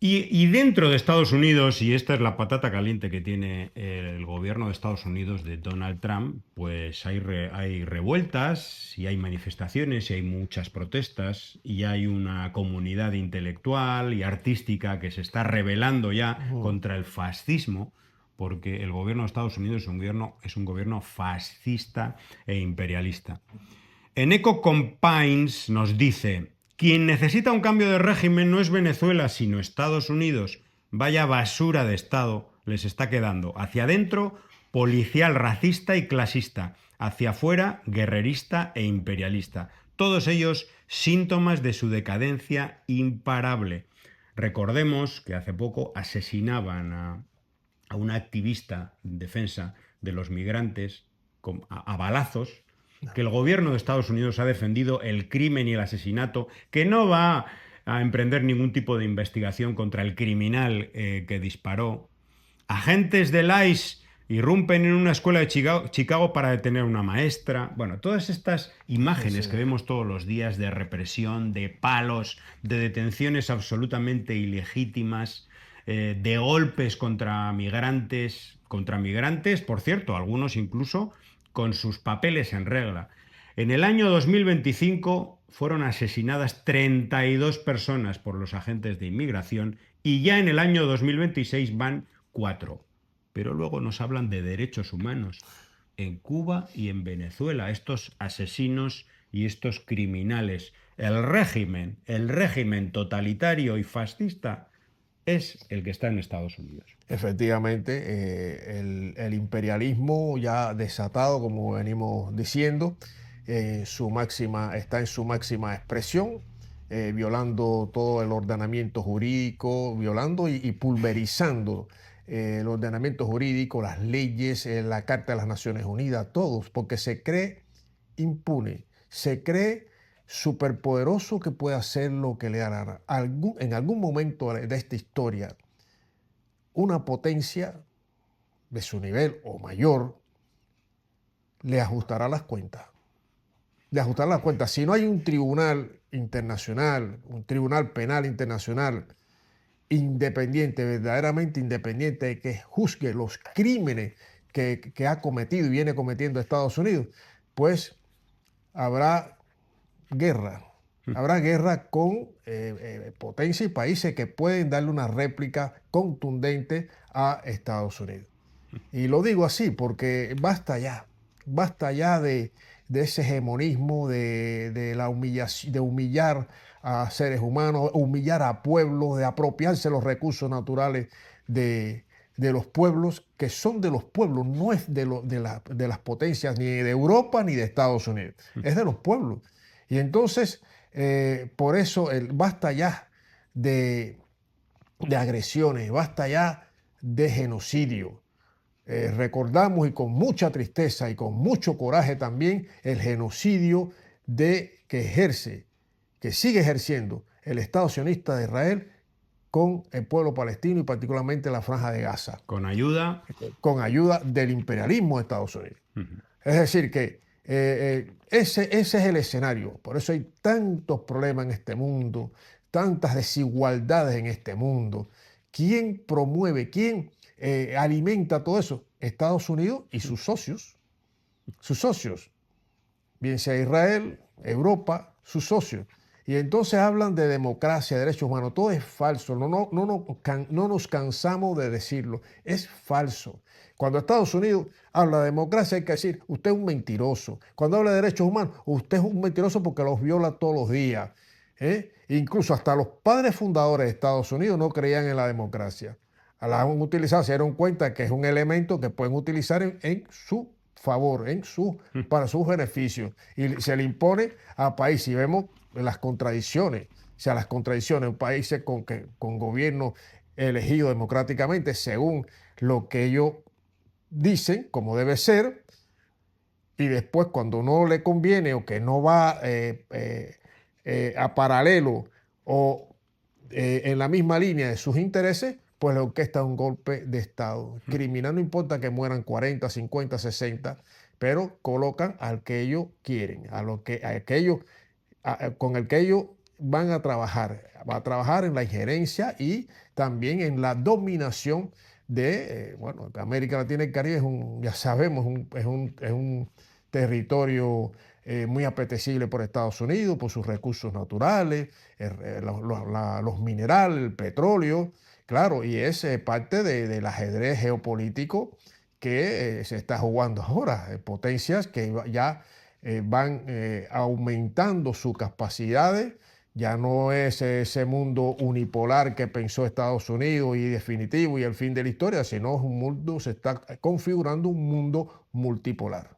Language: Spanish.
Y dentro de Estados Unidos, y esta es la patata caliente que tiene el gobierno de Estados Unidos de Donald Trump, pues hay revueltas y hay manifestaciones y hay muchas protestas y hay una comunidad intelectual y artística que se está rebelando ya Ujú. contra el fascismo, porque el gobierno de Estados Unidos es un gobierno fascista e imperialista. Eneco Compines nos dice, quien necesita un cambio de régimen no es Venezuela, sino Estados Unidos. Vaya basura de Estado les está quedando. Hacia adentro, policial, racista y clasista. Hacia afuera, guerrerista e imperialista. Todos ellos síntomas de su decadencia imparable. Recordemos que hace poco asesinaban a una activista en defensa de los migrantes a balazos, que el gobierno de Estados Unidos ha defendido el crimen y el asesinato, que no va a emprender ningún tipo de investigación contra el criminal que disparó. Agentes del ICE irrumpen en una escuela de Chicago para detener a una maestra. Bueno, todas estas Sí, sí. imágenes que vemos todos los días de represión, de palos, de detenciones absolutamente ilegítimas, de golpes contra migrantes, por cierto, algunos incluso con sus papeles en regla. En el año 2025 fueron asesinadas 32 personas por los agentes de inmigración y ya en el año 2026 van 4. Pero luego nos hablan de derechos humanos en Cuba y en Venezuela, estos asesinos y estos criminales. El régimen totalitario y fascista es el que está en Estados Unidos. Efectivamente, el imperialismo ya desatado, como venimos diciendo, está en su máxima expresión, violando todo el ordenamiento jurídico, violando y pulverizando el ordenamiento jurídico, las leyes, la Carta de las Naciones Unidas, todos, porque se cree impune, se cree superpoderoso que puede hacer lo que le da la gana. En algún momento de esta historia, una potencia de su nivel o mayor le ajustará las cuentas. Le ajustará las cuentas. Si no hay un tribunal internacional, un tribunal penal internacional independiente, verdaderamente independiente, que juzgue los crímenes que ha cometido y viene cometiendo Estados Unidos, pues habrá guerra. Habrá guerra con potencias y países que pueden darle una réplica contundente a Estados Unidos. Y lo digo así porque basta ya de ese hegemonismo, de la humillación, de humillar a seres humanos, humillar a pueblos, de apropiarse los recursos naturales de, de los pueblos, que son de los pueblos, no es de las potencias ni de Europa ni de Estados Unidos, es de los pueblos. Y entonces, por eso, basta ya de, de agresiones, basta ya de genocidio. Recordamos y con mucha tristeza y con mucho coraje también el genocidio que ejerce, que sigue ejerciendo el Estado sionista de Israel con el pueblo palestino y particularmente la Franja de Gaza, Con ayuda. con ayuda del imperialismo de Estados Unidos. Es decir, que ese es el escenario. Por eso hay tantos problemas en este mundo, tantas desigualdades en este mundo. ¿Quién promueve, quién alimenta todo eso? Estados Unidos y sus socios, bien sea Israel, Europa, sus socios. Y entonces hablan de democracia, derechos humanos. Todo es falso. No nos cansamos de decirlo. Es falso. Cuando Estados Unidos habla de democracia, hay que decir, usted es un mentiroso. Cuando habla de derechos humanos, usted es un mentiroso porque los viola todos los días. Incluso hasta los padres fundadores de Estados Unidos no creían en la democracia. La han utilizado, se dieron cuenta que es un elemento que pueden utilizar en su favor, para sus beneficios. Y se le impone a países. Y vemos las contradicciones. O sea, las contradicciones en países con gobiernos elegidos democráticamente según lo que ellos dicen, como debe ser, y después cuando no le conviene o que no va a paralelo o en la misma línea de sus intereses, pues le orquesta un golpe de Estado. Criminal, no importa que mueran 40, 50, 60, pero colocan al que ellos quieren, con el que ellos van a trabajar en la injerencia y también en la dominación de, bueno, América Latina y el Caribe ya sabemos, es un territorio muy apetecible por Estados Unidos, por sus recursos naturales, los minerales, el petróleo, claro, y es parte del ajedrez geopolítico que se está jugando ahora. Potencias que ya van aumentando sus capacidades. Ya no es ese mundo unipolar que pensó Estados Unidos y definitivo y el fin de la historia, sino se está configurando un mundo multipolar.